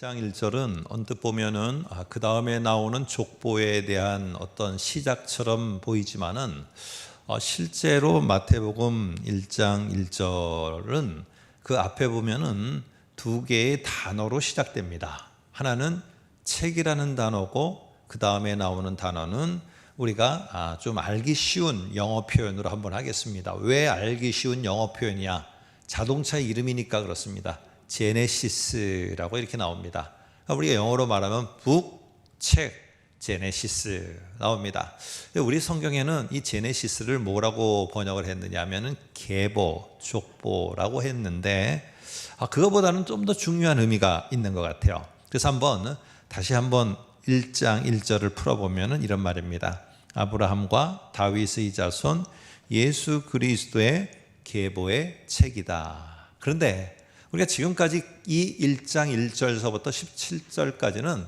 1장 1절은 언뜻 보면은 그 다음에 나오는 족보에 대한 어떤 시작처럼 보이지만은 실제로 마태복음 1장 1절은 그 앞에 보면은 두 개의 단어로 시작됩니다. 하나는 책이라는 단어고 그 다음에 나오는 단어는 우리가 좀 알기 쉬운 영어 표현으로 한번 하겠습니다. 왜 알기 쉬운 영어 표현이야? 자동차 이름이니까 그렇습니다. 제네시스라고 이렇게 나옵니다. 우리가 영어로 말하면 북, 책, 제네시스 나옵니다. 우리 성경에는 이 제네시스를 뭐라고 번역을 했느냐 하면은 계보, 족보라고 했는데 그거보다는 좀 더 중요한 의미가 있는 것 같아요. 그래서 다시 한번 1장 1절을 풀어보면 이런 말입니다. 아브라함과 다윗의 자손 예수 그리스도의 계보의 책이다. 그런데 우리가 지금까지 이 1장 1절서부터 17절까지는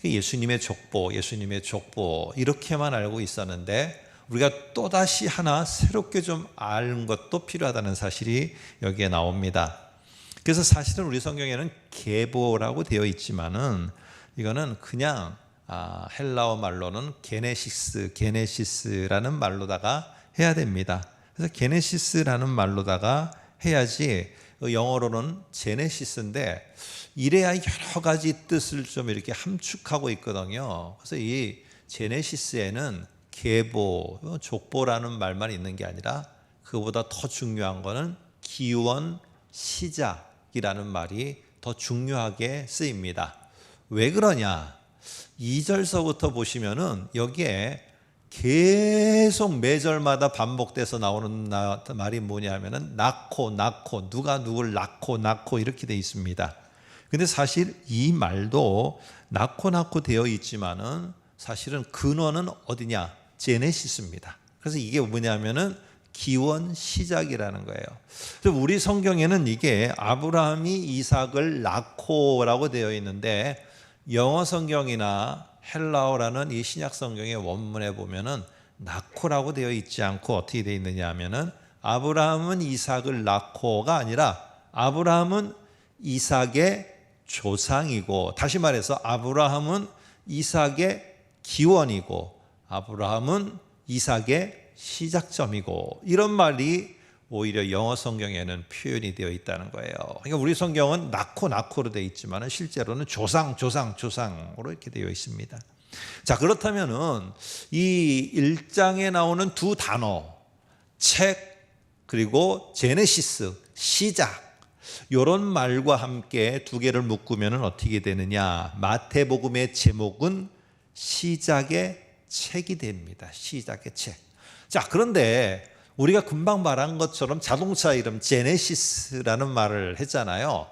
예수님의 족보 이렇게만 알고 있었는데 우리가 또다시 하나 새롭게 좀 아는 것도 필요하다는 사실이 여기에 나옵니다. 그래서 사실은 우리 성경에는 계보라고 되어 있지만은 이거는 그냥 헬라어 말로는 게네시스라는 말로다가 해야 됩니다. 그래서 게네시스라는 말로다가 해야지 영어로는 제네시스인데 이래야 여러 가지 뜻을 좀 이렇게 함축하고 있거든요. 그래서 이 제네시스에는 계보, 족보라는 말만 있는 게 아니라 그보다 더 중요한 거는 기원, 시작이라는 말이 더 중요하게 쓰입니다. 왜 그러냐? 2절서부터 보시면은 여기에 계속 매절마다 반복돼서 나오는 말이 뭐냐 하면은 낳고 누가 누굴 낳고 이렇게 돼 있습니다. 근데 사실 이 말도 낳고 되어 있지만은 사실은 근원은 어디냐? 제네시스입니다. 그래서 이게 뭐냐면은 기원 시작이라는 거예요. 그래서 우리 성경에는 이게 아브라함이 이삭을 낳고라고 되어 있는데 영어 성경이나 헬라어라는 이 신약 성경의 원문에 보면은 낳고라고 되어 있지 않고 어떻게 되어 있느냐 하면은 아브라함은 이삭을 낳고가 아니라 아브라함은 이삭의 조상이고, 다시 말해서 아브라함은 이삭의 기원이고 아브라함은 이삭의 시작점이고, 이런 말이 오히려 영어 성경에는 표현이 되어 있다는 거예요. 그러니까 우리 성경은 낳고로 되어 있지만 실제로는 조상으로 이렇게 되어 있습니다. 자, 그렇다면은 이 1장에 나오는 두 단어, 책 그리고 제네시스, 시작, 이런 말과 함께 두 개를 묶으면 어떻게 되느냐? 마태복음의 제목은 시작의 책이 됩니다. 시작의 책. 자, 그런데 우리가 금방 말한 것처럼 자동차 이름 제네시스라는 말을 했잖아요.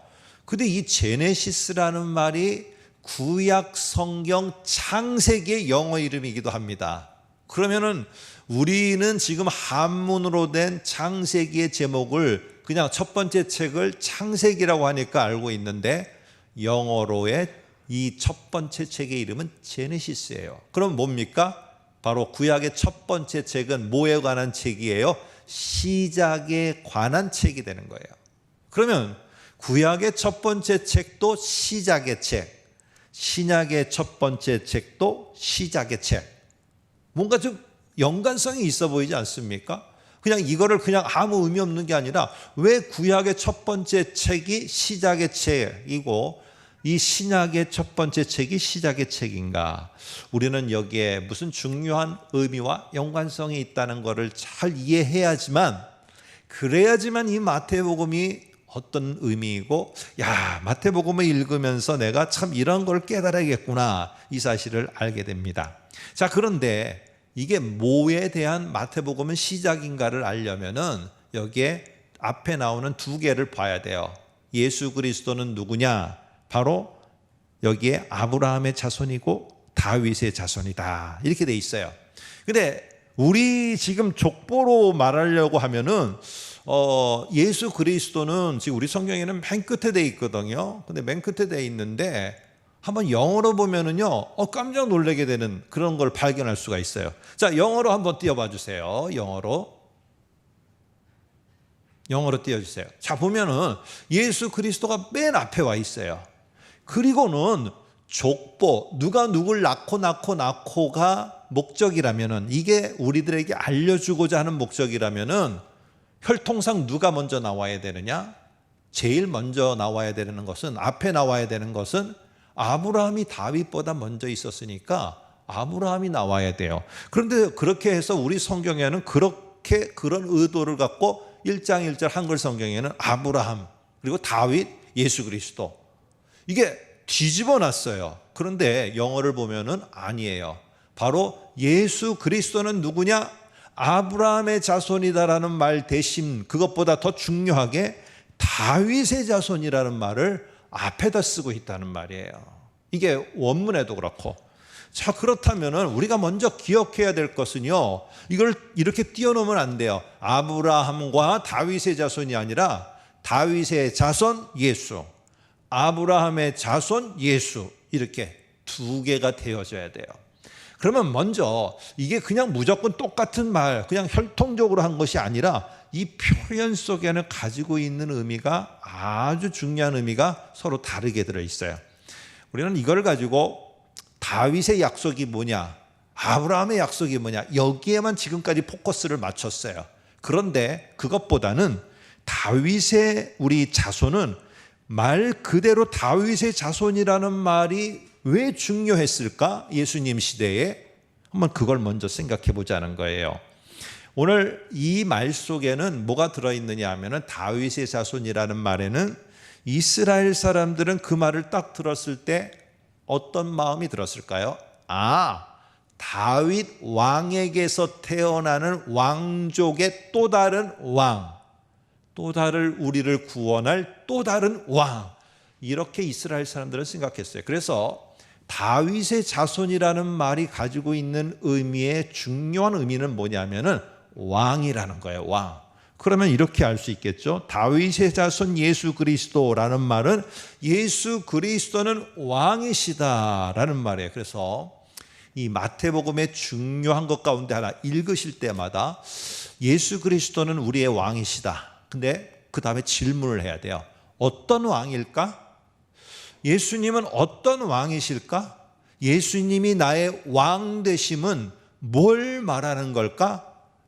근데 이 제네시스라는 말이 구약 성경 창세기의 영어 이름이기도 합니다. 그러면은 우리는 지금 한문으로 된 창세기의 제목을 그냥 첫 번째 책을 창세기라고 하니까 알고 있는데 영어로의 이 첫 번째 책의 이름은 제네시스예요. 그럼 뭡니까? 바로 구약의 첫 번째 책은 뭐에 관한 책이에요? 시작에 관한 책이 되는 거예요. 그러면 구약의 첫 번째 책도 시작의 책, 신약의 첫 번째 책도 시작의 책. 뭔가 좀 연관성이 있어 보이지 않습니까? 그냥 이거를 그냥 아무 의미 없는 게 아니라 왜 구약의 첫 번째 책이 시작의 책이고 이 신약의 첫 번째 책이 시작의 책인가? 우리는 여기에 무슨 중요한 의미와 연관성이 있다는 것을 잘 이해해야지만, 그래야지만 이 마태복음이 어떤 의미이고, 마태복음을 읽으면서 내가 참 이런 걸 깨달아야겠구나, 이 사실을 알게 됩니다. 자, 그런데 이게 뭐에 대한 마태복음은 시작인가를 알려면은 여기에 앞에 나오는 두 개를 봐야 돼요. 예수 그리스도는 누구냐? 바로 여기에 아브라함의 자손이고 다윗의 자손이다, 이렇게 돼 있어요. 근데 우리 지금 족보로 말하려고 하면은 예수 그리스도는 지금 우리 성경에는 맨 끝에 돼 있거든요. 근데 맨 끝에 돼 있는데 한번 영어로 보면은요, 깜짝 놀라게 되는 그런 걸 발견할 수가 있어요. 자, 영어로 한번 띄워봐 주세요. 영어로 띄워주세요. 자, 보면은 예수 그리스도가 맨 앞에 와 있어요. 그리고는 족보, 누가 누굴 낳고가 목적이라면은, 이게 우리들에게 알려주고자 하는 목적이라면은 혈통상 누가 먼저 나와야 되느냐? 제일 먼저 나와야 되는 것은, 앞에 나와야 되는 것은 아브라함이 다윗보다 먼저 있었으니까 아브라함이 나와야 돼요. 그런데 그렇게 해서 우리 성경에는 그런 의도를 갖고 1장 1절 한글 성경에는 아브라함, 그리고 다윗, 예수 그리스도, 이게 뒤집어 놨어요. 그런데 영어를 보면은 아니에요. 바로 예수 그리스도는 누구냐? 아브라함의 자손이다라는 말 대신 그것보다 더 중요하게 다윗의 자손이라는 말을 앞에다 쓰고 있다는 말이에요. 이게 원문에도 그렇고. 자, 그렇다면은 우리가 먼저 기억해야 될 것은요, 이걸 이렇게 띄워놓으면 안 돼요. 아브라함과 다윗의 자손이 아니라 다윗의 자손 예수, 아브라함의 자손 예수, 이렇게 두 개가 되어져야 돼요. 그러면 먼저 이게 그냥 무조건 똑같은 말, 그냥 혈통적으로 한 것이 아니라 이 표현 속에는 가지고 있는 의미가, 아주 중요한 의미가 서로 다르게 들어있어요. 우리는 이걸 가지고 다윗의 약속이 뭐냐, 아브라함의 약속이 뭐냐, 여기에만 지금까지 포커스를 맞췄어요. 그런데 그것보다는 다윗의 우리 자손은 말 그대로 다윗의 자손이라는 말이 왜 중요했을까? 예수님 시대에. 한번 그걸 먼저 생각해 보자는 거예요. 오늘 이 말 속에는 뭐가 들어있느냐 하면은, 다윗의 자손이라는 말에는 이스라엘 사람들은 그 말을 딱 들었을 때 어떤 마음이 들었을까요? 아, 다윗 왕에게서 태어나는 왕족의 또 다른 왕, 또 다른 우리를 구원할 또 다른 왕, 이렇게 이스라엘 사람들은 생각했어요. 그래서 다윗의 자손이라는 말이 가지고 있는 의미의 중요한 의미는 뭐냐면은 왕이라는 거예요. 왕. 그러면 이렇게 알 수 있겠죠. 다윗의 자손 예수 그리스도라는 말은 예수 그리스도는 왕이시다라는 말이에요. 그래서 이 마태복음의 중요한 것 가운데 하나, 읽으실 때마다 예수 그리스도는 우리의 왕이시다. 근데 그 다음에 질문을 해야 돼요. 어떤 왕일까? 예수님은 어떤 왕이실까? 예수님이 나의 왕 되심은 뭘 말하는 걸까?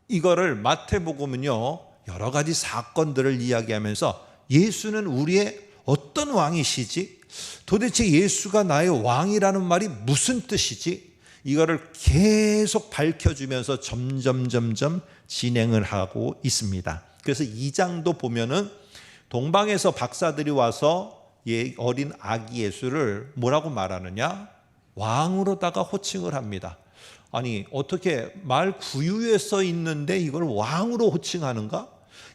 이거를 마태복음은요, 여러 가지 사건들을 이야기하면서 예수는 우리의 어떤 왕이시지? 도대체 예수가 나의 왕이라는 말이 무슨 뜻이지? 이거를 계속 밝혀주면서 점점 진행을 하고 있습니다. 그래서 2장도 보면은 동방에서 박사들이 와서 어린 아기 예수를 뭐라고 말하느냐? 왕으로다가 호칭을 합니다. 아니, 어떻게 말 구유에 써 있는데 이걸 왕으로 호칭하는가?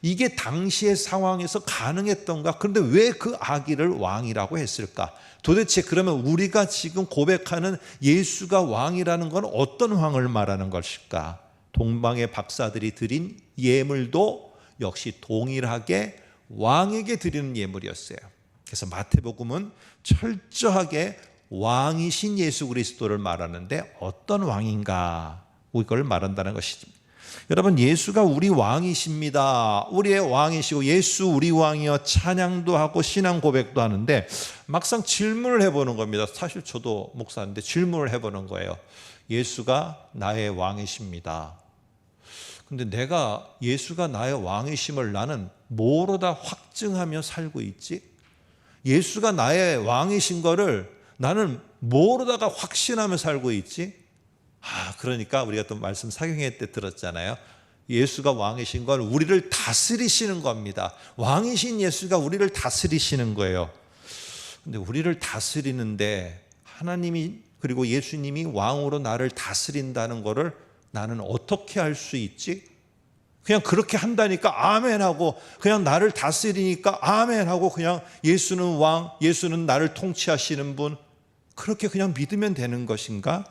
이게 당시의 상황에서 가능했던가? 그런데 왜 그 아기를 왕이라고 했을까? 도대체 그러면 우리가 지금 고백하는 예수가 왕이라는 건 어떤 왕을 말하는 것일까? 동방의 박사들이 드린 예물도 역시 동일하게 왕에게 드리는 예물이었어요. 그래서 마태복음은 철저하게 왕이신 예수 그리스도를 말하는데 어떤 왕인가, 이걸 말한다는 것이죠. 여러분, 예수가 우리 왕이십니다. 우리의 왕이시고 예수 우리 왕이여 찬양도 하고 신앙 고백도 하는데 막상 질문을 해보는 겁니다. 사실 저도 목사인데 질문을 해보는 거예요. 예수가 나의 왕이십니다. 근데 내가 예수가 나의 왕이심을 나는 뭐로다 확증하며 살고 있지? 예수가 나의 왕이신 거를 나는 뭐로다가 확신하며 살고 있지? 그러니까 우리가 또 말씀 사경회 때 들었잖아요. 예수가 왕이신 건 우리를 다스리시는 겁니다. 왕이신 예수가 우리를 다스리시는 거예요. 근데 우리를 다스리는데 하나님이, 그리고 예수님이 왕으로 나를 다스린다는 거를 나는 어떻게 할 수 있지? 그냥 그렇게 한다니까 아멘하고, 그냥 나를 다스리니까 아멘하고, 그냥 예수는 왕, 예수는 나를 통치하시는 분, 그렇게 그냥 믿으면 되는 것인가?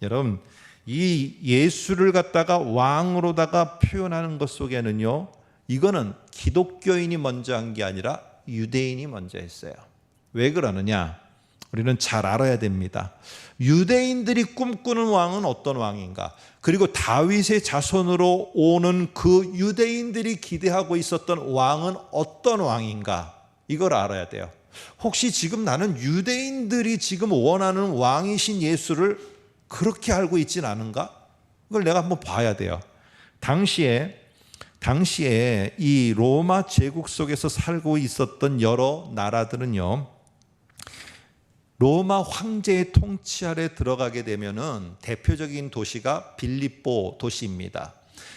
여러분, 이 예수를 갖다가 왕으로다가 표현하는 것 속에는요, 이거는 기독교인이 먼저 한 게 아니라 유대인이 먼저 했어요. 왜 그러느냐? 우리는 잘 알아야 됩니다. 유대인들이 꿈꾸는 왕은 어떤 왕인가? 그리고 다윗의 자손으로 오는 그 유대인들이 기대하고 있었던 왕은 어떤 왕인가? 이걸 알아야 돼요. 혹시 지금 나는 유대인들이 지금 원하는 왕이신 예수를 그렇게 알고 있진 않은가? 그걸 내가 한번 봐야 돼요. 당시에 이 로마 제국 속에서 살고 있었던 여러 나라들은요, 로마 황제의 통치 아래 들어가게 되면은 대표적인 도시가 빌립보 도시입니다.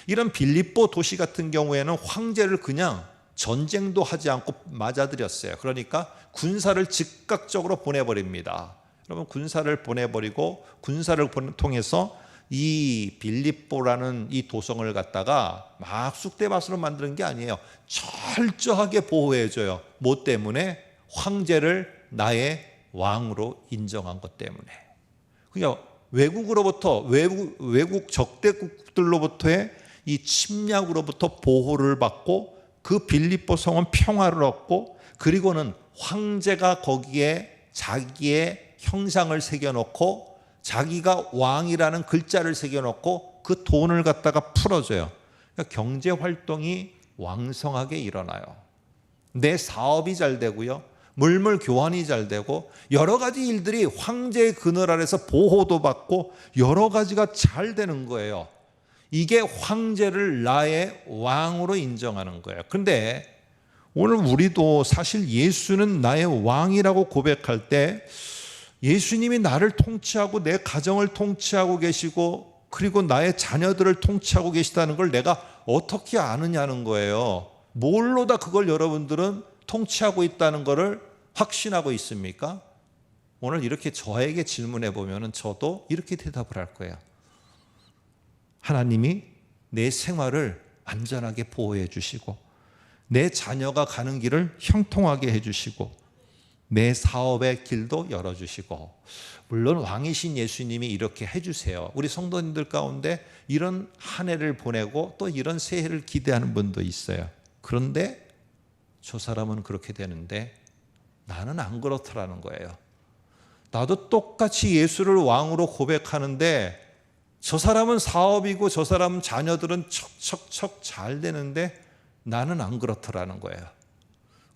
이런 빌립보 도시 같은 경우에는 황제를 그냥 전쟁도 하지 않고 맞아들였어요. 그러니까 군사를 즉각적으로 보내버립니다. 여러분, 군사를 보내버리고 군사를 통해서 이 빌립보라는 이 도성을 갖다가 막 쑥대밭으로 만드는 게 아니에요. 철저하게 보호해줘요. 뭐 때문에? 황제를 나의 왕으로 인정한 것 때문에. 그냥 외국으로부터 외국 적대국들로부터의 이 침략으로부터 보호를 받고 그 빌립보 성은 평화를 얻고, 그리고는 황제가 거기에 자기의 형상을 새겨놓고 자기가 왕이라는 글자를 새겨놓고 그 돈을 갖다가 풀어줘요. 그러니까 경제 활동이 왕성하게 일어나요. 내 사업이 잘 되고요, 물물 교환이 잘 되고, 여러 가지 일들이 황제의 그늘 아래서 보호도 받고 여러 가지가 잘 되는 거예요. 이게 황제를 나의 왕으로 인정하는 거예요. 그런데 오늘 우리도 사실 예수는 나의 왕이라고 고백할 때, 예수님이 나를 통치하고 내 가정을 통치하고 계시고 그리고 나의 자녀들을 통치하고 계시다는 걸 내가 어떻게 아느냐는 거예요. 뭘로 다 그걸 여러분들은 통치하고 있다는 것을 확신하고 있습니까? 오늘 이렇게 저에게 질문해 보면 저도 이렇게 대답을 할 거예요. 하나님이 내 생활을 안전하게 보호해 주시고, 내 자녀가 가는 길을 형통하게 해 주시고, 내 사업의 길도 열어주시고, 물론 왕이신 예수님이 이렇게 해주세요. 우리 성도님들 가운데 이런 한 해를 보내고 또 이런 새해를 기대하는 분도 있어요. 그런데 저 사람은 그렇게 되는데 나는 안 그렇더라는 거예요. 나도 똑같이 예수를 왕으로 고백하는데 저 사람은 사업이고 저 사람 자녀들은 척척척 잘 되는데 나는 안 그렇더라는 거예요.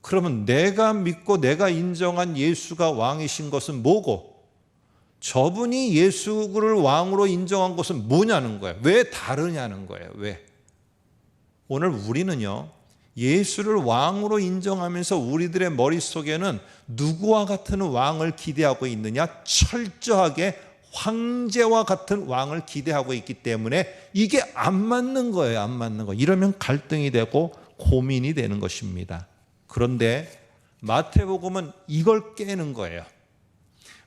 그러면 내가 믿고 내가 인정한 예수가 왕이신 것은 뭐고, 저분이 예수를 왕으로 인정한 것은 뭐냐는 거예요. 왜 다르냐는 거예요. 왜? 오늘 우리는요, 예수를 왕으로 인정하면서 우리들의 머릿속에는 누구와 같은 왕을 기대하고 있느냐? 철저하게 황제와 같은 왕을 기대하고 있기 때문에 이게 안 맞는 거예요. 안 맞는 거. 이러면 갈등이 되고 고민이 되는 것입니다. 그런데 마태복음은 이걸 깨는 거예요.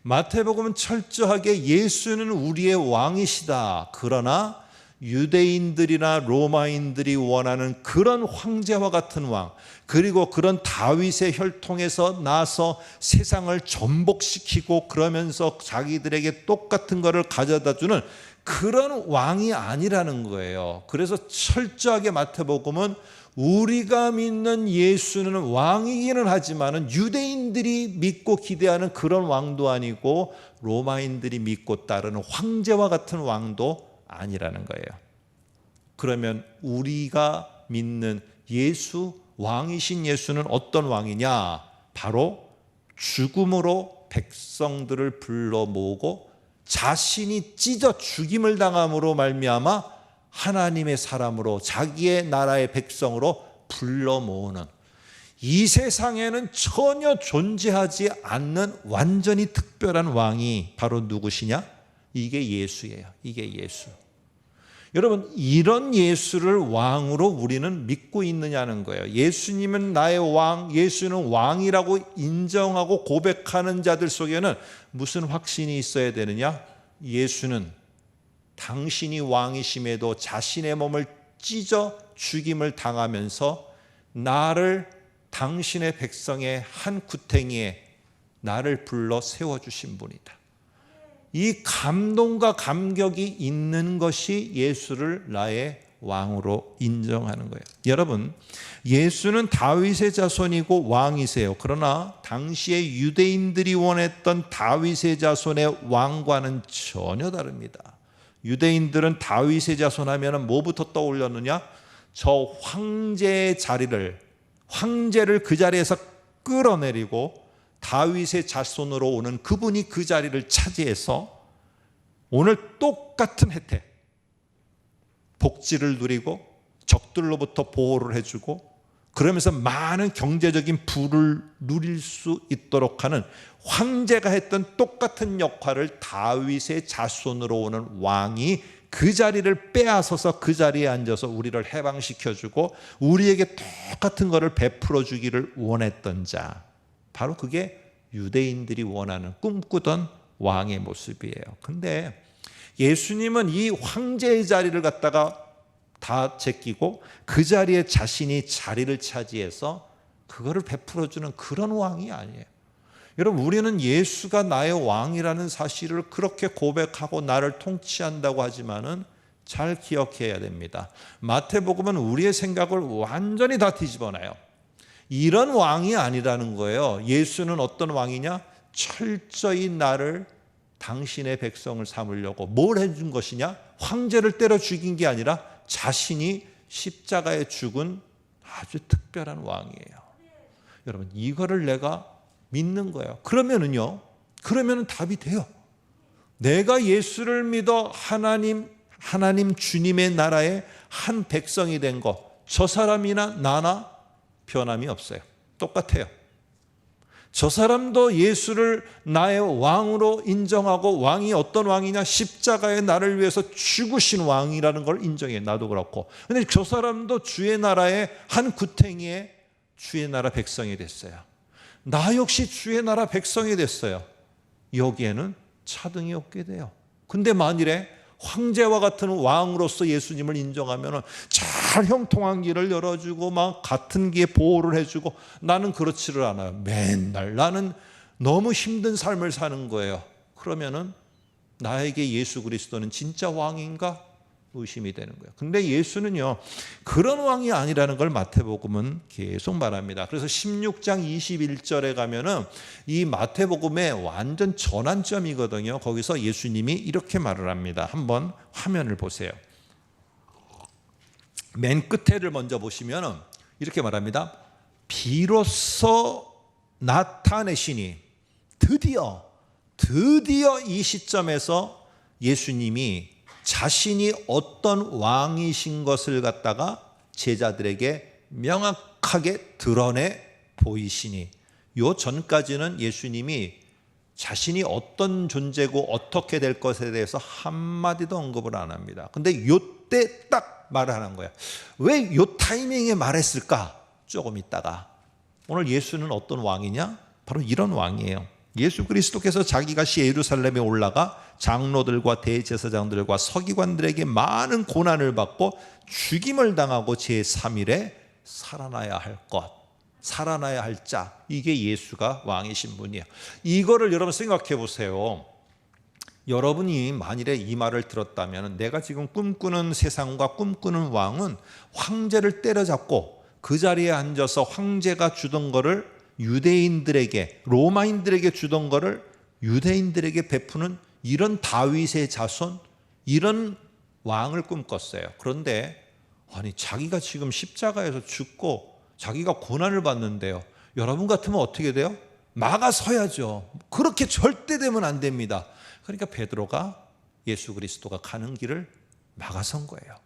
마태복음은 철저하게 예수는 우리의 왕이시다. 그러나 유대인들이나 로마인들이 원하는 그런 황제와 같은 왕, 그리고 그런 다윗의 혈통에서 나서 세상을 전복시키고 그러면서 자기들에게 똑같은 것을 가져다 주는 그런 왕이 아니라는 거예요. 그래서 철저하게 마태복음은 우리가 믿는 예수는 왕이기는 하지만 유대인들이 믿고 기대하는 그런 왕도 아니고 로마인들이 믿고 따르는 황제와 같은 왕도 아니라는 거예요. 그러면 우리가 믿는 예수, 왕이신 예수는 어떤 왕이냐? 바로 죽음으로 백성들을 불러 모으고 자신이 찢어 죽임을 당함으로 말미암아 하나님의 사람으로 자기의 나라의 백성으로 불러 모으는, 이 세상에는 전혀 존재하지 않는 완전히 특별한 왕이 바로 누구시냐? 이게 예수예요. 이게 예수. 여러분, 이런 예수를 왕으로 우리는 믿고 있느냐는 거예요. 예수님은 나의 왕, 예수는 왕이라고 인정하고 고백하는 자들 속에는 무슨 확신이 있어야 되느냐? 예수는 당신이 왕이심에도 자신의 몸을 찢어 죽임을 당하면서 나를 당신의 백성의 한 구탱이에 나를 불러 세워주신 분이다. 이 감동과 감격이 있는 것이 예수를 나의 왕으로 인정하는 거예요. 여러분, 예수는 다윗의 자손이고 왕이세요. 그러나 당시에 유대인들이 원했던 다윗의 자손의 왕과는 전혀 다릅니다. 유대인들은 다윗의 자손 하면 뭐부터 떠올렸느냐? 저 황제의 자리를, 황제를 그 자리에서 끌어내리고 다윗의 자손으로 오는 그분이 그 자리를 차지해서 오늘 똑같은 혜택, 복지를 누리고 적들로부터 보호를 해주고 그러면서 많은 경제적인 부를 누릴 수 있도록 하는 황제가 했던 똑같은 역할을 다윗의 자손으로 오는 왕이 그 자리를 빼앗아서 그 자리에 앉아서 우리를 해방시켜주고 우리에게 똑같은 것을 베풀어 주기를 원했던 자, 바로 그게 유대인들이 원하는 꿈꾸던 왕의 모습이에요. 근데 예수님은 이 황제의 자리를 갖다가 다 제끼고 그 자리에 자신이 자리를 차지해서 그거를 베풀어주는 그런 왕이 아니에요. 여러분, 우리는 예수가 나의 왕이라는 사실을 그렇게 고백하고 나를 통치한다고 하지만은 잘 기억해야 됩니다. 마태복음은 우리의 생각을 완전히 다 뒤집어놔요. 이런 왕이 아니라는 거예요. 예수는 어떤 왕이냐? 철저히 나를 당신의 백성을 삼으려고 뭘 해준 것이냐? 황제를 때려 죽인 게 아니라 자신이 십자가에 죽은 아주 특별한 왕이에요. 여러분, 이거를 내가 믿는 거예요. 그러면은 답이 돼요. 내가 예수를 믿어 하나님 주님의 나라의 한 백성이 된 거, 저 사람이나 나나 변함이 없어요. 똑같아요. 저 사람도 예수를 나의 왕으로 인정하고 왕이 어떤 왕이냐? 십자가에 나를 위해서 죽으신 왕이라는 걸 인정해. 나도 그렇고. 근데 저 사람도 주의 나라의 한 구탱이의 주의 나라 백성이 됐어요. 나 역시 주의 나라 백성이 됐어요. 여기에는 차등이 없게 돼요. 근데 만일에 황제와 같은 왕으로서 예수님을 인정하면 잘 형통한 길을 열어주고 막 같은 길에 보호를 해주고, 나는 그렇지를 않아요. 맨날 나는 너무 힘든 삶을 사는 거예요. 그러면은 나에게 예수 그리스도는 진짜 왕인가? 의심이 되는 거예요. 근데 예수는요, 그런 왕이 아니라는 걸 마태복음은 계속 말합니다. 그래서 16장 21절에 가면은 이 마태복음의 완전 전환점이거든요. 거기서 예수님이 이렇게 말을 합니다. 한번 화면을 보세요. 맨 끝에를 먼저 보시면은 이렇게 말합니다. 비로소 나타내시니, 드디어 이 시점에서 예수님이 자신이 어떤 왕이신 것을 갖다가 제자들에게 명확하게 드러내 보이시니, 요 전까지는 예수님이 자신이 어떤 존재고 어떻게 될 것에 대해서 한마디도 언급을 안 합니다. 근데 요때 딱 말을 하는 거예요. 왜 요 타이밍에 말했을까? 조금 있다가. 오늘 예수는 어떤 왕이냐? 바로 이런 왕이에요. 예수 그리스도께서 자기가 예루살렘에 올라가 장로들과 대제사장들과 서기관들에게 많은 고난을 받고 죽임을 당하고 제3일에 살아나야 할 것, 살아나야 할 자, 이게 예수가 왕이신 분이에요. 이거를 여러분 생각해 보세요. 여러분이 만일에 이 말을 들었다면, 내가 지금 꿈꾸는 세상과 꿈꾸는 왕은 황제를 때려잡고 그 자리에 앉아서 황제가 주던 거를 유대인들에게, 로마인들에게 주던 거를 유대인들에게 베푸는 이런 다윗의 자손, 이런 왕을 꿈꿨어요. 그런데 아니, 자기가 지금 십자가에서 죽고 자기가 고난을 받는데요, 여러분 같으면 어떻게 돼요? 막아서야죠. 그렇게 절대 되면 안 됩니다. 그러니까 베드로가 예수 그리스도가 가는 길을 막아선 거예요.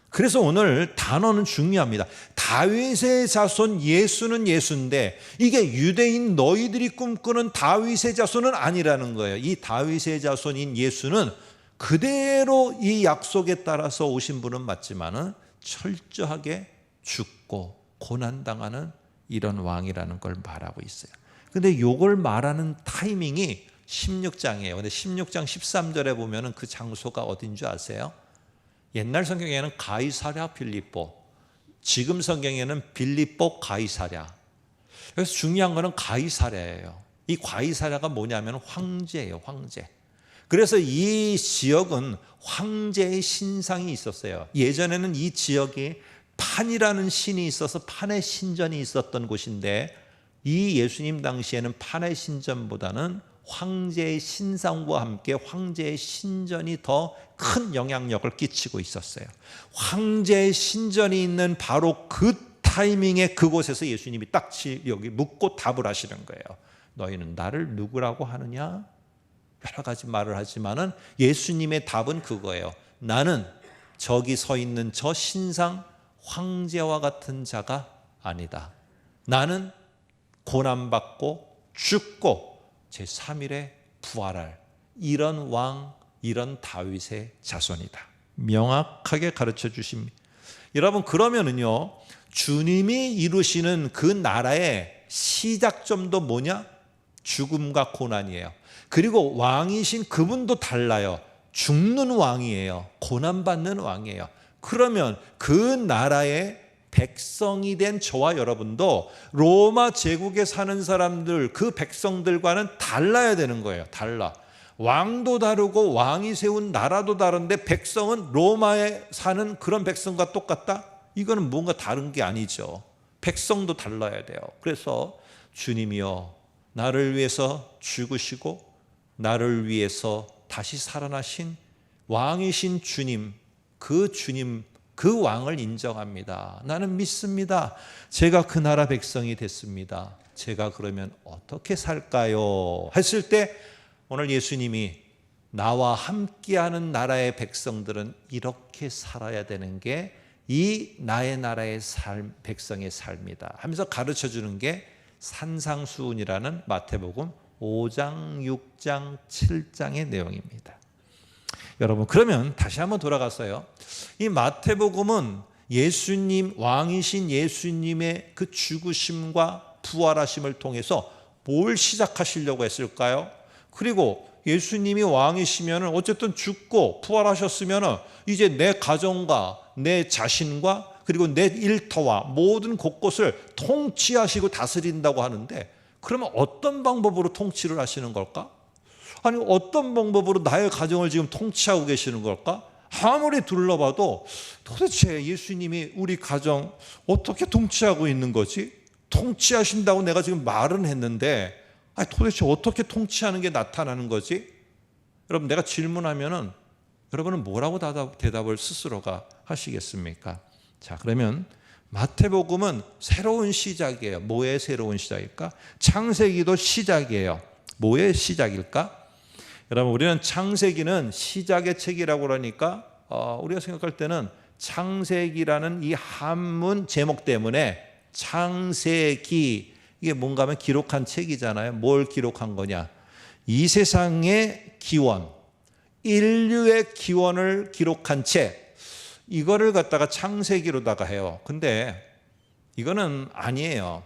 그래서 오늘 단어는 중요합니다. 다윗의 자손 예수는 예수인데, 이게 유대인 너희들이 꿈꾸는 다윗의 자손은 아니라는 거예요. 이 다윗의 자손인 예수는 그대로 이 약속에 따라서 오신 분은 맞지만은 철저하게 죽고 고난당하는 이런 왕이라는 걸 말하고 있어요. 근데 이걸 말하는 타이밍이 16장이에요. 근데 16장 13절에 보면은 그 장소가 어딘 줄 아세요? 옛날 성경에는 가이사랴 빌립보, 지금 성경에는 빌립보 가이사랴. 그래서 중요한 거는 가이사랴예요. 이 가이사랴가 뭐냐면 황제예요, 황제. 그래서 이 지역은 황제의 신상이 있었어요. 예전에는 이 지역이 판이라는 신이 있어서 판의 신전이 있었던 곳인데, 이 예수님 당시에는 판의 신전보다는 황제의 신상과 함께 황제의 신전이 더 큰 영향력을 끼치고 있었어요. 황제의 신전이 있는 바로 그 타이밍에 그곳에서 예수님이 딱 여기 묻고 답을 하시는 거예요. 너희는 나를 누구라고 하느냐? 여러 가지 말을 하지만은 예수님의 답은 그거예요. 나는 저기 서 있는 저 신상 황제와 같은 자가 아니다. 나는 고난받고 죽고 제3일에 부활할 이런 왕, 이런 다윗의 자손이다. 명확하게 가르쳐 주십니다. 여러분, 그러면은요, 주님이 이루시는 그 나라의 시작점도 뭐냐? 죽음과 고난이에요. 그리고 왕이신 그분도 달라요. 죽는 왕이에요. 고난받는 왕이에요. 그러면 그 나라의 백성이 된 저와 여러분도 로마 제국에 사는 사람들, 그 백성들과는 달라야 되는 거예요. 달라. 왕도 다르고 왕이 세운 나라도 다른데 백성은 로마에 사는 그런 백성과 똑같다? 이거는 뭔가 다른 게 아니죠. 백성도 달라야 돼요. 그래서 주님이여, 나를 위해서 죽으시고 나를 위해서 다시 살아나신 왕이신 주님, 그 왕을 인정합니다. 나는 믿습니다. 제가 그 나라 백성이 됐습니다. 제가 그러면 어떻게 살까요? 했을 때 오늘 예수님이 나와 함께하는 나라의 백성들은 이렇게 살아야 되는 게 이 나의 나라의 삶, 백성의 삶이다 하면서 가르쳐주는 게 산상수훈이라는 마태복음 5장, 6장, 7장의 내용입니다. 여러분, 그러면 다시 한번 돌아가서요, 이 마태복음은 예수님, 왕이신 예수님의 그 죽으심과 부활하심을 통해서 뭘 시작하시려고 했을까요? 그리고 예수님이 왕이시면 어쨌든 죽고 부활하셨으면 이제 내 가정과 내 자신과 그리고 내 일터와 모든 곳곳을 통치하시고 다스린다고 하는데, 그러면 어떤 방법으로 통치를 하시는 걸까? 아니, 어떤 방법으로 나의 가정을 지금 통치하고 계시는 걸까? 아무리 둘러봐도 도대체 예수님이 우리 가정 어떻게 통치하고 있는 거지? 통치하신다고 내가 지금 말은 했는데 도대체 어떻게 통치하는 게 나타나는 거지? 여러분, 내가 질문하면은 여러분은 뭐라고 대답을 스스로가 하시겠습니까? 자, 그러면 마태복음은 새로운 시작이에요. 뭐의 새로운 시작일까? 창세기도 시작이에요. 뭐의 시작일까? 여러분, 우리는 창세기는 시작의 책이라고 그러니까 우리가 생각할 때는 창세기라는 이 한문 제목 때문에 창세기, 이게 뭔가 하면 기록한 책이잖아요. 뭘 기록한 거냐? 이 세상의 기원, 인류의 기원을 기록한 책, 이거를 갖다가 창세기로다가 해요. 근데 이거는 아니에요.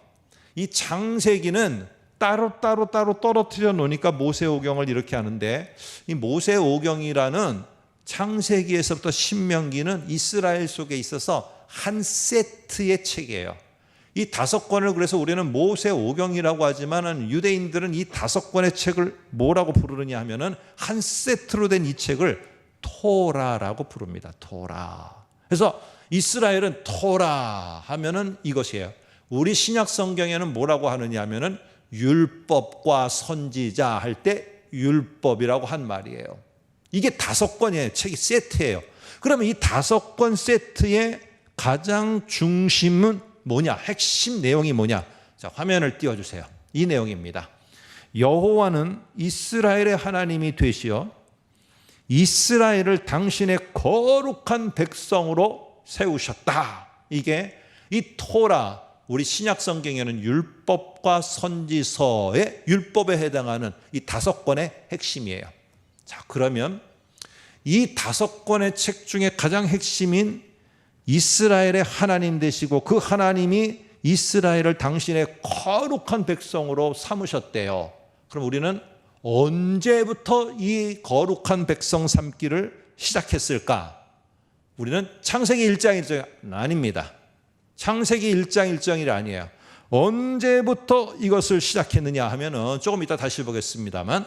이 창세기는 따로 떨어뜨려 놓으니까 모세오경을 이렇게 하는데, 이 모세오경이라는 창세기에서부터 신명기는 이스라엘 속에 있어서 한 세트의 책이에요. 이 5권을 그래서 우리는 모세오경이라고 하지만 유대인들은 이 5권의 책을 뭐라고 부르느냐 하면은 한 세트로 된 이 책을 토라라고 부릅니다. 토라. 그래서 이스라엘은 토라 하면은 이것이에요. 우리 신약 성경에는 뭐라고 하느냐 하면은 율법과 선지자 할 때 율법이라고 한 말이에요. 이게 5권의 책이 세트예요. 그러면 이 5권 세트의 가장 중심은 뭐냐? 핵심 내용이 뭐냐? 자, 화면을 띄워주세요. 이 내용입니다. 여호와는 이스라엘의 하나님이 되시어 이스라엘을 당신의 거룩한 백성으로 세우셨다. 이게 이 토라, 우리 신약 성경에는 율법과 선지서의 율법에 해당하는 이 5권의 핵심이에요. 자, 그러면 이 5권의 책 중에 가장 핵심인 이스라엘의 하나님 되시고 그 하나님이 이스라엘을 당신의 거룩한 백성으로 삼으셨대요. 그럼 우리는 언제부터 이 거룩한 백성 삼기를 시작했을까? 우리는 창세기 1장 1절 아닙니다. 창세기 1장 1절이 아니에요. 언제부터 이것을 시작했느냐 하면은 조금 이따 다시 보겠습니다만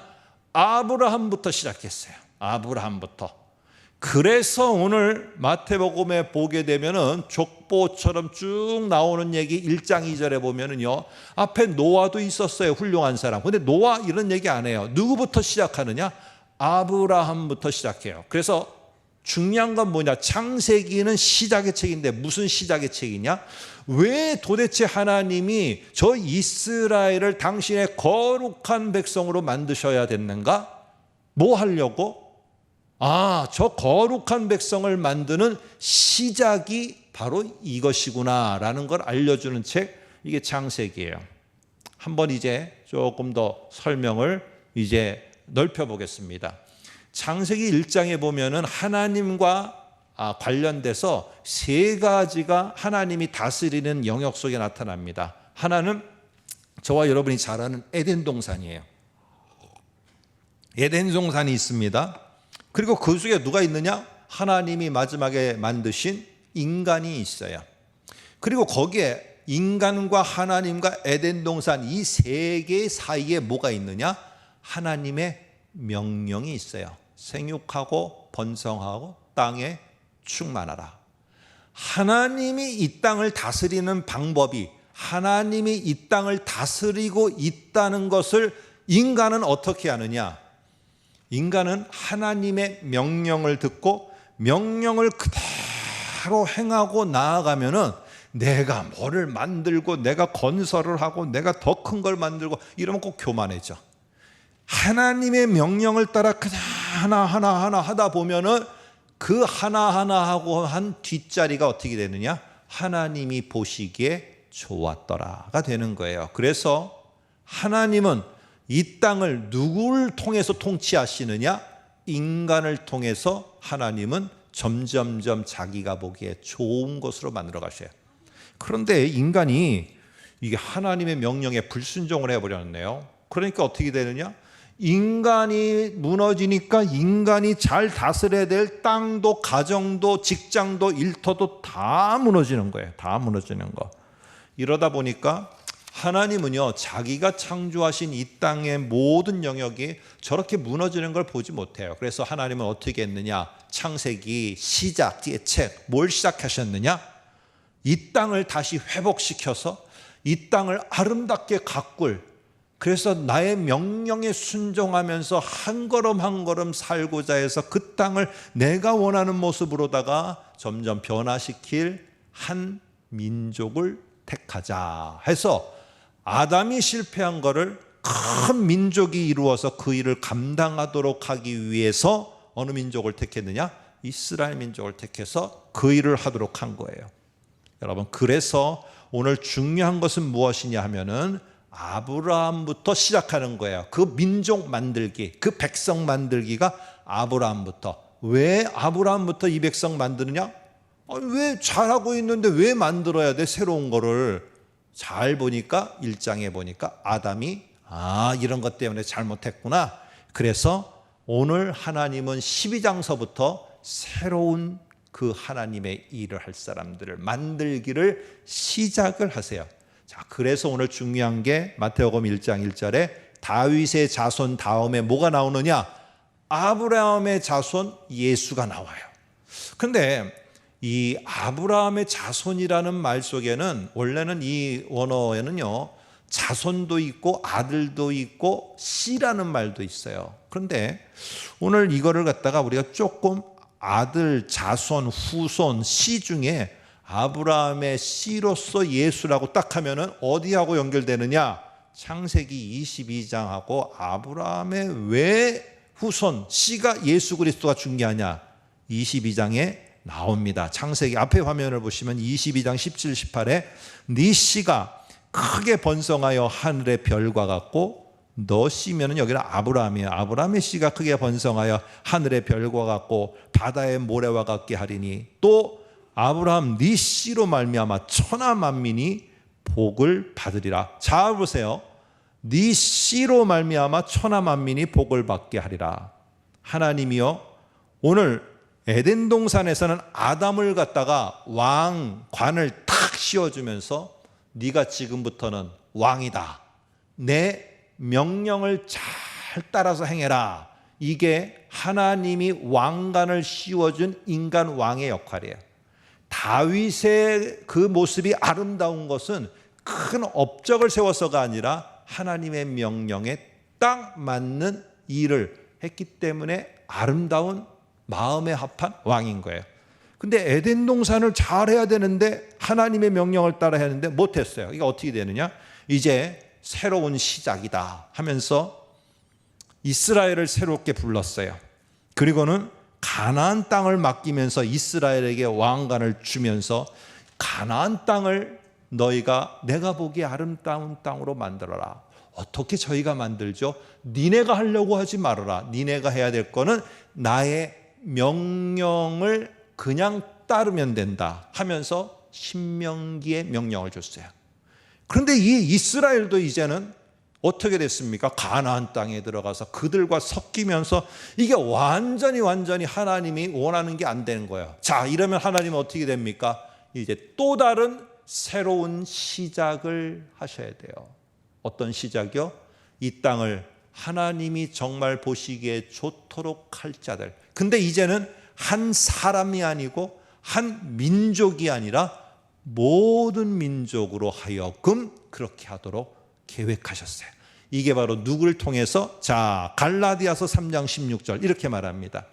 아브라함부터 시작했어요. 아브라함부터. 그래서 오늘 마태복음에 보게 되면은 족보처럼 쭉 나오는 얘기 1장 2절에 보면은요, 앞에 노아도 있었어요. 훌륭한 사람. 근데 노아 이런 얘기 안 해요. 누구부터 시작하느냐? 아브라함부터 시작해요. 그래서 중요한 건 뭐냐? 창세기는 시작의 책인데 무슨 시작의 책이냐? 왜 도대체 하나님이 저 이스라엘을 당신의 거룩한 백성으로 만드셔야 됐는가? 뭐 하려고? 저 거룩한 백성을 만드는 시작이 바로 이것이구나라는 걸 알려주는 책, 이게 창세기예요. 한번 이제 조금 더 설명을 이제 넓혀보겠습니다. 창세기 1장에 보면은 하나님과 관련돼서 세 가지가 하나님이 다스리는 영역 속에 나타납니다. 하나는 저와 여러분이 잘 아는 에덴 동산이에요. 에덴 동산이 있습니다. 그리고 그 속에 누가 있느냐? 하나님이 마지막에 만드신 인간이 있어요. 그리고 거기에 인간과 하나님과 에덴 동산 이 세 개 사이에 뭐가 있느냐? 하나님의 명령이 있어요. 생육하고 번성하고 땅에 충만하라. 하나님이 이 땅을 다스리는 방법이, 하나님이 이 땅을 다스리고 있다는 것을 인간은 어떻게 아느냐? 인간은 하나님의 명령을 듣고 명령을 그대로 행하고 나아가면은 내가 뭐를 만들고 내가 건설을 하고 내가 더 큰 걸 만들고 이러면 꼭 교만해져. 하나님의 명령을 따라 그냥 하나하나 하다 보면은 그 하나하나 하고 한 뒷자리가 어떻게 되느냐? 하나님이 보시기에 좋았더라가 되는 거예요. 그래서 하나님은 이 땅을 누구를 통해서 통치하시느냐? 인간을 통해서 하나님은 점점점 자기가 보기에 좋은 것으로 만들어 가셔요. 그런데 인간이 이게 하나님의 명령에 불순종을 해버렸네요. 그러니까 어떻게 되느냐? 인간이 무너지니까 인간이 잘 다스려야 될 땅도 가정도 직장도 일터도 다 무너지는 거예요. 다 무너지는 거. 이러다 보니까 하나님은요, 자기가 창조하신 이 땅의 모든 영역이 저렇게 무너지는 걸 보지 못해요. 그래서 하나님은 어떻게 했느냐? 창세기 시작의 책, 뭘 시작하셨느냐? 이 땅을 다시 회복시켜서 이 땅을 아름답게 가꿀, 그래서 나의 명령에 순종하면서 한 걸음 한 걸음 살고자 해서 그 땅을 내가 원하는 모습으로다가 점점 변화시킬 한 민족을 택하자 해서 아담이 실패한 거를 큰 민족이 이루어서 그 일을 감당하도록 하기 위해서 어느 민족을 택했느냐? 이스라엘 민족을 택해서 그 일을 하도록 한 거예요. 여러분, 그래서 오늘 중요한 것은 무엇이냐 하면은 아브라함부터 시작하는 거예요. 그 민족 만들기, 그 백성 만들기가 아브라함부터. 왜 아브라함부터 이 백성 만드느냐? 왜 잘하고 있는데 왜 만들어야 돼? 새로운 거를. 잘 보니까 1장에 보니까 아담이 이런 것 때문에 잘못했구나. 그래서 오늘 하나님은 12장서부터 새로운 그 하나님의 일을 할 사람들을 만들기를 시작을 하세요. 자, 그래서 오늘 중요한 게 마태복음 1장 1절에 다윗의 자손 다음에 뭐가 나오느냐? 아브라함의 자손 예수가 나와요. 근데 이 아브라함의 자손이라는 말 속에는 원래는 이 원어에는요, 자손도 있고 아들도 있고 씨라는 말도 있어요. 그런데 오늘 이거를 갖다가 우리가 조금 아들, 자손, 후손, 씨 중에 아브라함의 씨로서 예수라고 딱 하면은 어디하고 연결되느냐? 창세기 22장하고 아브라함의 왜 후손, 씨가 예수 그리스도가 중요하냐? 22장에 나옵니다. 창세기 앞에 화면을 보시면 22장 17, 18에 네 씨가 크게 번성하여 하늘의 별과 같고, 너 씨면은 여기는 아브라함이에요. 아브라함의 씨가 크게 번성하여 하늘의 별과 같고 바다의 모래와 같게 하리니, 또 아브라함 네 씨로 말미암아 천하 만민이 복을 받으리라. 자 보세요. 네 씨로 말미암아 천하 만민이 복을 받게 하리라. 하나님이요, 오늘 에덴 동산에서는 아담을 갖다가 왕관을 탁 씌워주면서 네가 지금부터는 왕이다. 내 명령을 잘 따라서 행해라. 이게 하나님이 왕관을 씌워준 인간 왕의 역할이에요. 다윗의 그 모습이 아름다운 것은 큰 업적을 세워서가 아니라 하나님의 명령에 딱 맞는 일을 했기 때문에 아름다운 마음에 합한 왕인 거예요. 근데 에덴 동산을 잘 해야 되는데 하나님의 명령을 따라 해야 하는데 못했어요. 이게 어떻게 되느냐? 이제 새로운 시작이다 하면서 이스라엘을 새롭게 불렀어요. 그리고는 가나안 땅을 맡기면서 이스라엘에게 왕관을 주면서 가나안 땅을 너희가 내가 보기에 아름다운 땅으로 만들어라. 어떻게 저희가 만들죠? 니네가 하려고 하지 말아라. 니네가 해야 될 거는 나의 명령을 그냥 따르면 된다 하면서 신명기의 명령을 줬어요. 그런데 이 이스라엘도 이제는 어떻게 됐습니까? 가나안 땅에 들어가서 그들과 섞이면서 이게 완전히 하나님이 원하는 게 안 되는 거예요. 자, 이러면 하나님은 어떻게 됩니까? 이제 또 다른 새로운 시작을 하셔야 돼요. 어떤 시작이요? 이 땅을 하나님이 정말 보시기에 좋도록 할 자들. 근데 이제는 한 사람이 아니고 한 민족이 아니라 모든 민족으로 하여금 그렇게 하도록 계획하셨어요. 이게 바로 누구를 통해서? 자, 갈라디아서 3장 16절 이렇게 말합니다.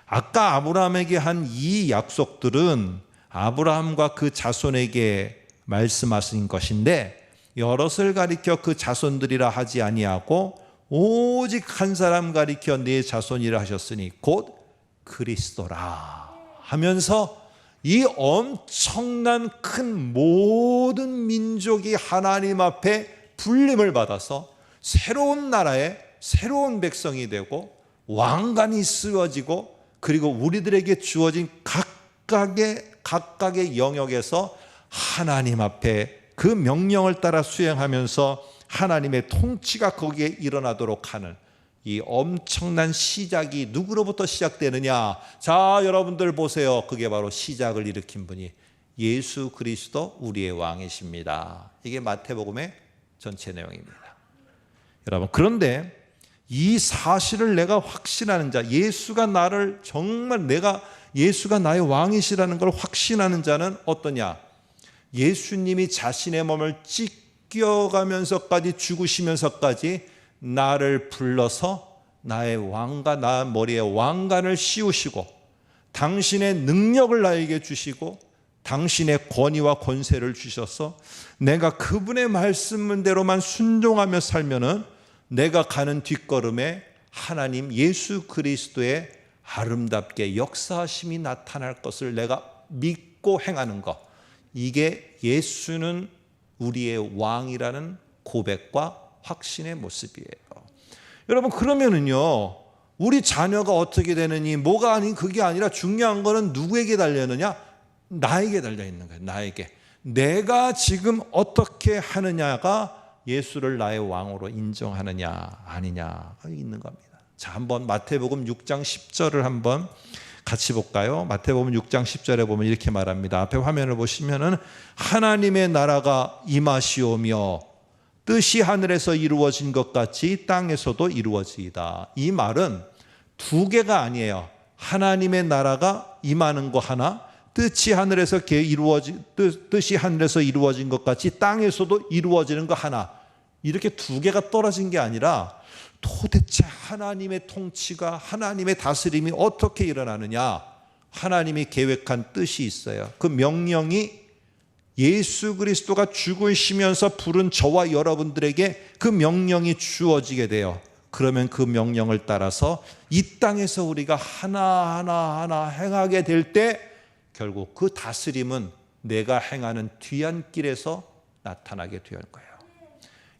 아까 아브라함에게 한 이 약속들은 아브라함과 그 자손에게 말씀하신 것인데 여럿을 가리켜 그 자손들이라 하지 아니하고 오직 한 사람 가리켜 네 자손이라 하셨으니 곧 그리스도라 하면서 이 엄청난 큰 모든 민족이 하나님 앞에 불림을 받아서 새로운 나라의 새로운 백성이 되고 왕관이 쓰여지고 그리고 우리들에게 주어진 각각의 영역에서 하나님 앞에 그 명령을 따라 수행하면서 하나님의 통치가 거기에 일어나도록 하는 이 엄청난 시작이 누구로부터 시작되느냐? 자, 여러분들 보세요. 그게 바로 시작을 일으킨 분이 예수 그리스도 우리의 왕이십니다. 이게 마태복음의 전체 내용입니다. 여러분, 그런데 이 사실을 내가 확신하는 자, 예수가 나를 정말 예수가 나의 왕이시라는 걸 확신하는 자는 어떠냐? 예수님이 자신의 몸을 찢겨가면서까지 죽으시면서까지 나를 불러서 나의 왕관, 나 머리에 왕관을 씌우시고 당신의 능력을 나에게 주시고 당신의 권위와 권세를 주셔서 내가 그분의 말씀대로만 순종하며 살면은 내가 가는 뒷걸음에 하나님 예수 그리스도의 아름답게 역사하심이 나타날 것을 내가 믿고 행하는 것, 이게 예수는 우리의 왕이라는 고백과 확신의 모습이에요. 여러분, 그러면은요, 우리 자녀가 어떻게 되느니 뭐가 아닌 그게 아니라 중요한 거는 누구에게 달려있느냐? 나에게 달려있는 거예요. 나에게. 내가 지금 어떻게 하느냐가 예수를 나의 왕으로 인정하느냐 아니냐 있는 겁니다. 자, 한번 마태복음 6장 10절을 한번 같이 볼까요? 마태복음 6장 10절에 보면 이렇게 말합니다. 앞에 화면을 보시면은 하나님의 나라가 임하시오며 뜻이 하늘에서 이루어진 것 같이 땅에서도 이루어지이다. 이 말은 두 개가 아니에요. 하나님의 나라가 임하는 거 하나, 뜻이 하늘에서 이루어진 것 같이 땅에서도 이루어지는 거 하나. 이렇게 두 개가 떨어진 게 아니라 도대체 하나님의 통치가, 하나님의 다스림이 어떻게 일어나느냐? 하나님이 계획한 뜻이 있어요. 그 명령이 예수 그리스도가 죽으시면서 부른 저와 여러분들에게 그 명령이 주어지게 돼요. 그러면 그 명령을 따라서 이 땅에서 우리가 하나하나 행하게 될 때 결국 그 다스림은 내가 행하는 뒤안길에서 나타나게 되는 거예요.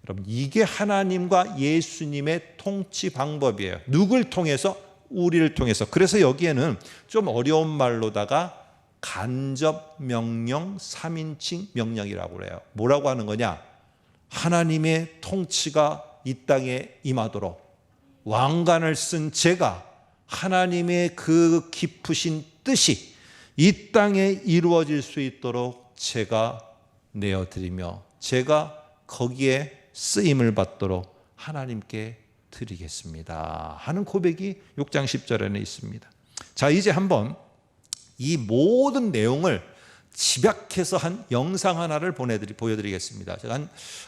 여러분, 이게 하나님과 예수님의 통치 방법이에요. 누굴 통해서? 우리를 통해서. 그래서 여기에는 좀 어려운 말로다가 간접 명령, 3인칭 명령이라고 그래요. 뭐라고 하는 거냐? 하나님의 통치가 이 땅에 임하도록 왕관을 쓴 제가 하나님의 그 깊으신 뜻이 이 땅에 이루어질 수 있도록 제가 내어드리며 제가 거기에 쓰임을 받도록 하나님께 드리겠습니다 하는 고백이 6장 10절에는 있습니다. 자, 이제 한번 이 모든 내용을 집약해서 한 영상 하나를 보여드리겠습니다. 제가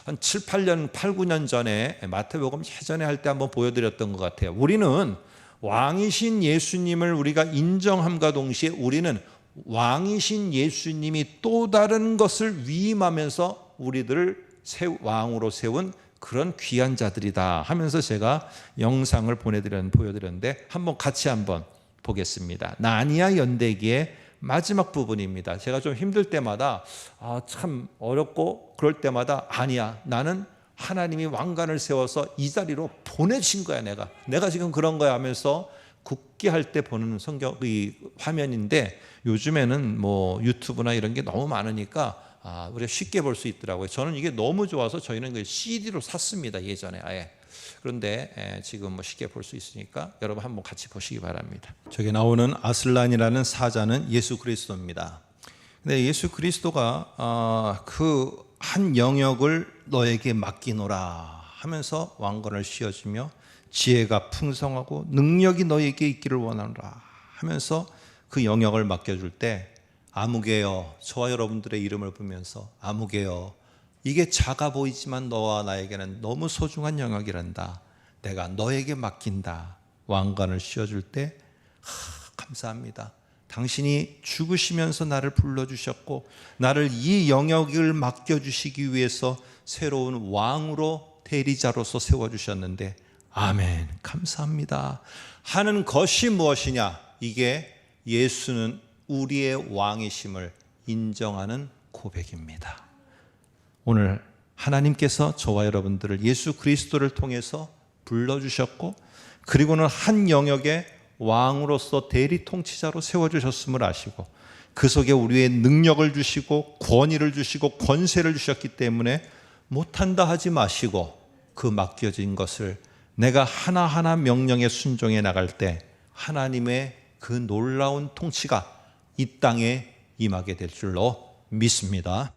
한 7, 8년, 8, 9년 전에 마태복음 예전에 할 때 한번 보여드렸던 것 같아요. 우리는 왕이신 예수님을 우리가 인정함과 동시에 우리는 왕이신 예수님이 또 다른 것을 위임하면서 우리들을 왕으로 세운 그런 귀한 자들이다 하면서 제가 영상을 보여드렸는데 같이 한번 보겠습니다. 나니아 연대기의 마지막 부분입니다. 제가 좀 힘들 때마다 참 어렵고 그럴 때마다 아니야, 나는 하나님이 왕관을 세워서 이 자리로 보내신 거야. 내가 지금 그런 거야 하면서 굳게 할 때 보는 성경의 화면인데, 요즘에는 뭐 유튜브나 이런 게 너무 많으니까 우리가 쉽게 볼 수 있더라고요. 저는 이게 너무 좋아서 저희는 그 CD로 샀습니다, 예전에 아예. 그런데 지금 뭐 쉽게 볼 수 있으니까 여러분 한번 같이 보시기 바랍니다. 저기 나오는 아슬란이라는 사자는 예수 그리스도입니다. 근데 예수 그리스도가 그 한 영역을 너에게 맡기노라 하면서 왕관을 씌워주며 지혜가 풍성하고 능력이 너에게 있기를 원하노라 하면서 그 영역을 맡겨줄 때, 아무개여, 저와 여러분들의 이름을 부르면서 아무개여, 이게 작아 보이지만 너와 나에게는 너무 소중한 영역이란다. 내가 너에게 맡긴다. 왕관을 씌워줄 때 감사합니다. 당신이 죽으시면서 나를 불러주셨고 나를 이 영역을 맡겨주시기 위해서 새로운 왕으로 대리자로서 세워주셨는데 아멘, 감사합니다 하는 것이 무엇이냐? 이게 예수는 우리의 왕이심을 인정하는 고백입니다. 오늘 하나님께서 저와 여러분들을 예수 그리스도를 통해서 불러주셨고, 그리고는 한 영역에 왕으로서 대리 통치자로 세워주셨음을 아시고, 그 속에 우리의 능력을 주시고 권위를 주시고 권세를 주셨기 때문에 못한다 하지 마시고 그 맡겨진 것을 내가 하나하나 명령에 순종해 나갈 때 하나님의 그 놀라운 통치가 이 땅에 임하게 될 줄로 믿습니다.